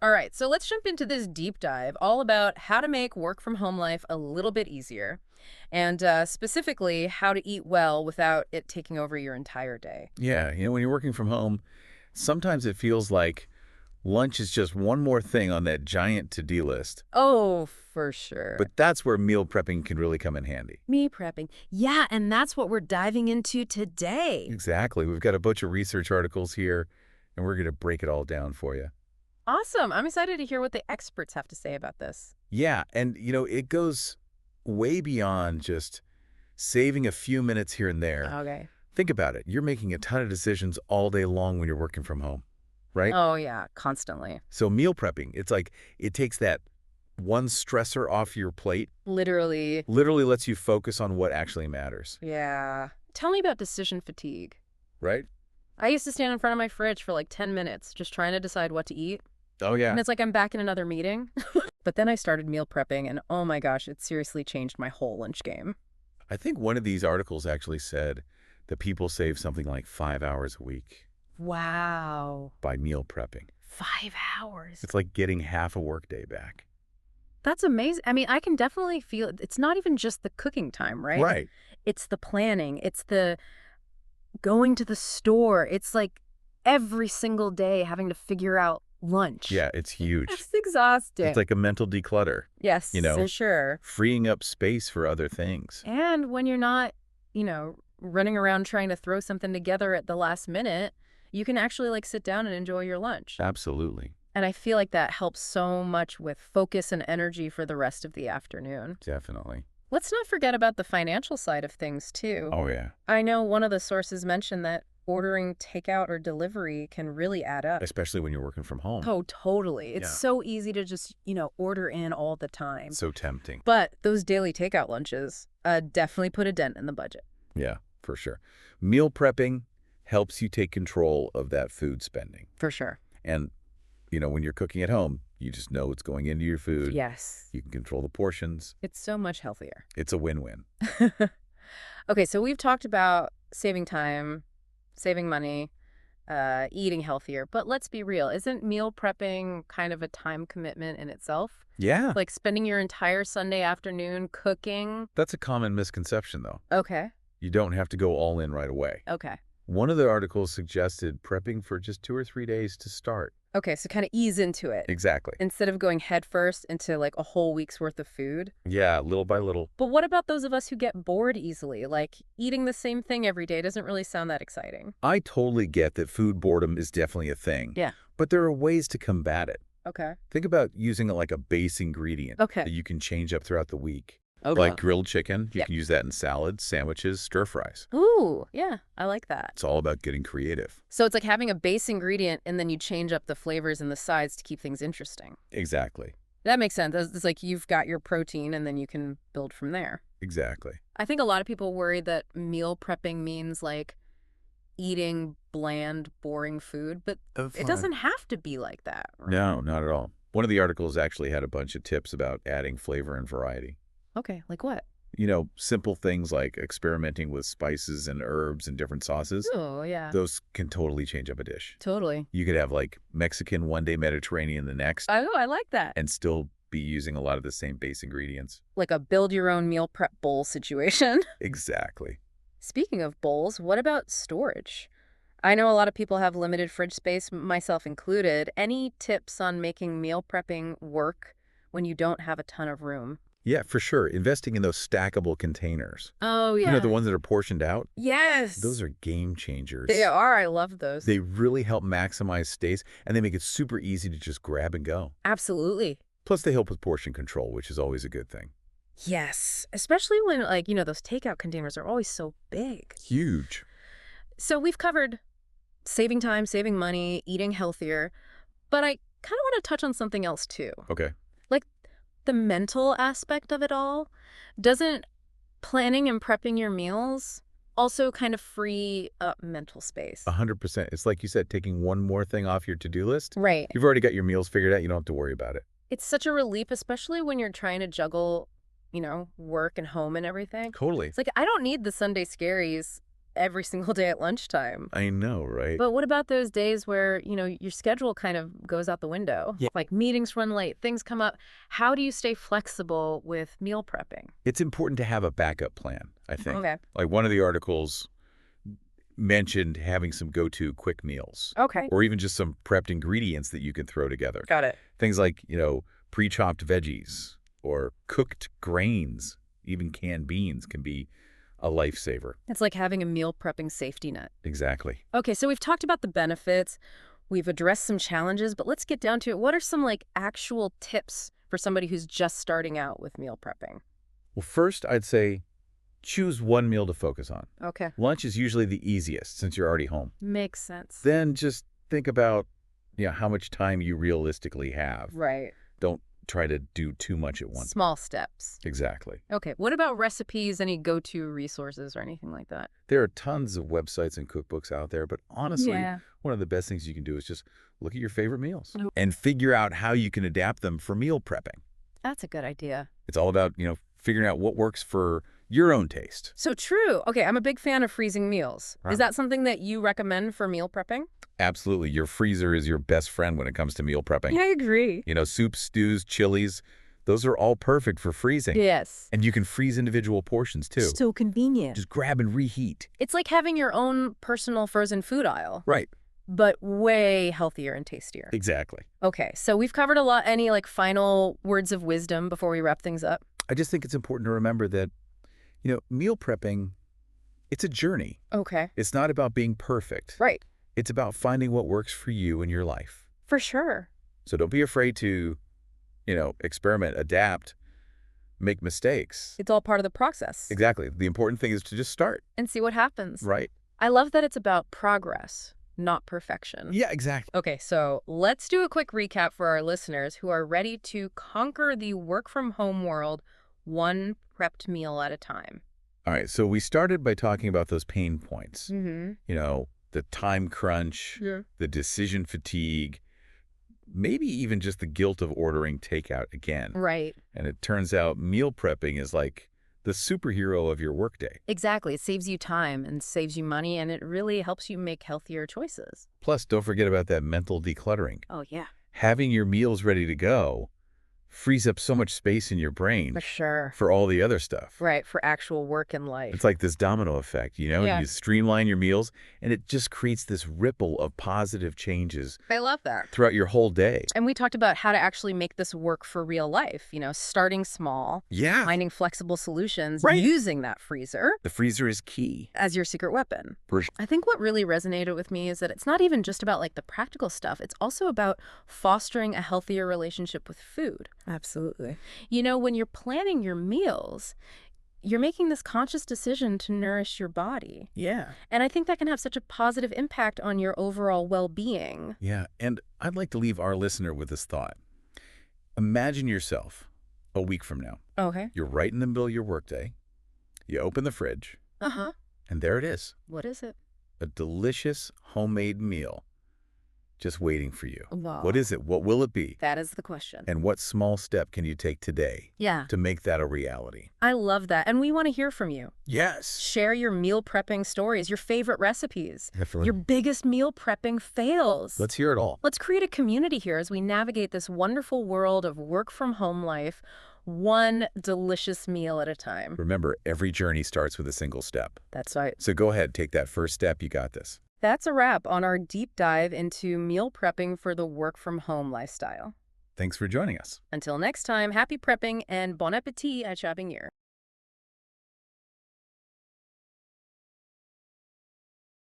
All right, so let's jump into this deep dive all about how to make work from home life a little bit easier, and specifically how to eat well without it taking over your entire day. Yeah, when you're working from home, sometimes it feels like lunch is just one more thing on that giant to-do list. Oh, for sure. But that's where meal prepping can really come in handy. Me prepping. Yeah, and that's what we're diving into today. Exactly. We've got a bunch of research articles here, and we're going to break it all down for you. Awesome. I'm excited to hear what the experts have to say about this. Yeah, and it goes way beyond just saving a few minutes here and there. Okay. Think about it. You're making a ton of decisions all day long when you're working from home, right? Oh, yeah, constantly. So meal prepping, it's like it takes that one stressor off your plate, Literally. literally lets you focus on what actually matters, Yeah. Tell me about decision fatigue. right? I used to stand in front of my fridge for like 10 minutes just trying to decide what to eat. Oh, yeah. And it's like I'm back in another meeting. But then I started meal prepping, and oh my gosh, it seriously changed my whole lunch game. I think one of these articles actually said that people save something like 5 hours a week Wow. by meal prepping. 5 hours. It's like getting half a workday back. That's amazing. I mean, I can definitely feel it's not even just the cooking time, right? Right. It's the planning. It's the going to the store. It's like every single day having to figure out lunch. Yeah, it's huge. That's exhausting. It's like a mental declutter, Yes, you know, for sure. freeing up space for other things. And when you're not, running around trying to throw something together at the last minute, you can actually like sit down and enjoy your lunch. Absolutely. And I feel like that helps so much with focus and energy for the rest of the afternoon. Definitely. Let's not forget about the financial side of things, too. Oh, yeah. I know one of the sources mentioned that ordering takeout or delivery can really add up. Especially when you're working from home. Oh, totally. It's Yeah. so easy to just, order in all the time. So tempting. But those daily takeout lunches definitely put a dent in the budget. Yeah, for sure. Meal prepping helps you take control of that food spending. For sure. And, when you're cooking at home, you just know what's going into your food. Yes. You can control the portions. It's so much healthier. It's a win-win. Okay, so we've talked about saving time, saving money, eating healthier. But let's be real. Isn't meal prepping kind of a time commitment in itself? Yeah. Like spending your entire Sunday afternoon cooking? That's a common misconception, though. Okay. You don't have to go all in right away. Okay. One of the articles suggested prepping for just 2 or 3 days to start. Okay, so kind of ease into it. Exactly. Instead of going headfirst into like a whole week's worth of food. Yeah, little by little. But what about those of us who get bored easily? Like eating the same thing every day doesn't really sound that exciting. I totally get that food boredom is definitely a thing. Yeah. But there are ways to combat it. Okay. Think about using it like a base ingredient Okay. that you can change up throughout the week. Okay. Like grilled chicken, you Yep. can use that in salads, sandwiches, stir fries. Ooh, yeah, I like that. It's all about getting creative. So it's like having a base ingredient and then you change up the flavors and the sides to keep things interesting. Exactly. That makes sense. It's like you've got your protein and then you can build from there. Exactly. I think a lot of people worry that meal prepping means like eating bland, boring food, but it doesn't have to be like that. Right? No, not at all. One of the articles actually had a bunch of tips about adding flavor and variety. Okay, like what? Simple things like experimenting with spices and herbs and different sauces. Oh, yeah. Those can totally change up a dish. Totally. You could have like Mexican one day, Mediterranean the next, Oh, I like that. and still be using a lot of the same base ingredients. Like a build your own meal prep bowl situation. Exactly. Speaking of bowls, what about storage? I know a lot of people have limited fridge space, myself included. Any tips on making meal prepping work when you don't have a ton of room? Yeah, for sure. Investing in those stackable containers. Oh, yeah. The ones that are portioned out. Yes. Those are game changers. They are. I love those. They really help maximize space, and they make it super easy to just grab and go. Absolutely. Plus, they help with portion control, which is always a good thing. Yes. Especially when, those takeout containers are always so big. Huge. So we've covered saving time, saving money, eating healthier, but I kind of want to touch on something else too. Okay. Like the mental aspect of it all. Doesn't planning and prepping your meals also kind of free up mental space? 100%. It's like you said, taking one more thing off your to-do list. Right. You've already got your meals figured out. You don't have to worry about it. It's such a relief, especially when you're trying to juggle, work and home and everything. Totally. It's like, I don't need the Sunday scaries every single day at lunchtime. I know, right? But what about those days where, your schedule kind of goes out the window? Yeah. Like meetings run late, things come up. How do you stay flexible with meal prepping? It's important to have a backup plan, I think. Okay. Like one of the articles mentioned having some go-to quick meals Okay. or even just some prepped ingredients that you can throw together. Got it. Things like, pre-chopped veggies or cooked grains, even canned beans can be a lifesaver. It's like having a meal prepping safety net. Exactly. Okay, so we've talked about the benefits, we've addressed some challenges, but let's get down to it. What are some actual tips for somebody who's just starting out with meal prepping? Well, first, I'd say choose one meal to focus on. Okay. Lunch is usually the easiest since you're already home. Makes sense. Then just think about, how much time you realistically have. Right. Don't try to do too much at once. Small steps. Exactly. Okay, what about recipes, any go-to resources or anything like that? There are tons of websites and cookbooks out there, but honestly, Yeah. one of the best things you can do is just look at your favorite meals Oh. and figure out how you can adapt them for meal prepping. That's a good idea. It's all about, figuring out what works for your own taste. So true. Okay, I'm a big fan of freezing meals. Right. Is that something that you recommend for meal prepping? Absolutely. Your freezer is your best friend when it comes to meal prepping. Yeah, I agree. Soups, stews, chilies, those are all perfect for freezing. Yes. And you can freeze individual portions too. So convenient. Just grab and reheat. It's like having your own personal frozen food aisle, Right. but way healthier and tastier. Exactly. Okay, so we've covered a lot. Any final words of wisdom before we wrap things up? I just think it's important to remember that, meal prepping, it's a journey. Okay. It's not about being perfect. Right. It's about finding what works for you in your life. For sure. So don't be afraid to, experiment, adapt, make mistakes. It's all part of the process. Exactly. The important thing is to just start. And see what happens. Right? I love that it's about progress, not perfection. Yeah, exactly. Okay, so let's do a quick recap for our listeners who are ready to conquer the work-from-home world one prepped meal at a time. All right. So we started by talking about those pain points. Mm-hmm. The time crunch, Yeah. the decision fatigue, maybe even just the guilt of ordering takeout again. Right. And it turns out meal prepping is like the superhero of your workday. Exactly. It saves you time and saves you money, and it really helps you make healthier choices. Plus, don't forget about that mental decluttering. Oh, yeah. Having your meals ready to go frees up so much space in your brain For sure. for all the other stuff. Right, for actual work and life. It's like this domino effect, Yeah. You streamline your meals, and it just creates this ripple of positive changes I love that. throughout your whole day. And we talked about how to actually make this work for real life, starting small, Yeah. finding flexible solutions, Right. using that freezer The freezer is key. as your secret weapon. For sure. I think what really resonated with me is that it's not even just about the practical stuff. It's also about fostering a healthier relationship with food. Absolutely. When you're planning your meals, you're making this conscious decision to nourish your body. Yeah. And I think that can have such a positive impact on your overall well-being. Yeah, and I'd like to leave our listener with this thought. Imagine yourself a week from now. Okay. You're right in the middle of your workday. You open the fridge, Uh-huh. and there it is. What is it? A delicious homemade meal just waiting for you. Wow. What is it? What will it be? That is the question. And what small step can you take today Yeah. to make that a reality? I love that. And we want to hear from you. Yes. Share your meal prepping stories, your favorite recipes, Definitely. your biggest meal prepping fails. Let's hear it all. Let's create a community here as we navigate this wonderful world of work-from-home life, one delicious meal at a time. Remember, every journey starts with a single step. That's right. So go ahead, take that first step. You got this. That's a wrap on our deep dive into meal prepping for the work-from-home lifestyle. Thanks for joining us. Until next time, happy prepping and bon appétit at Shopping Year.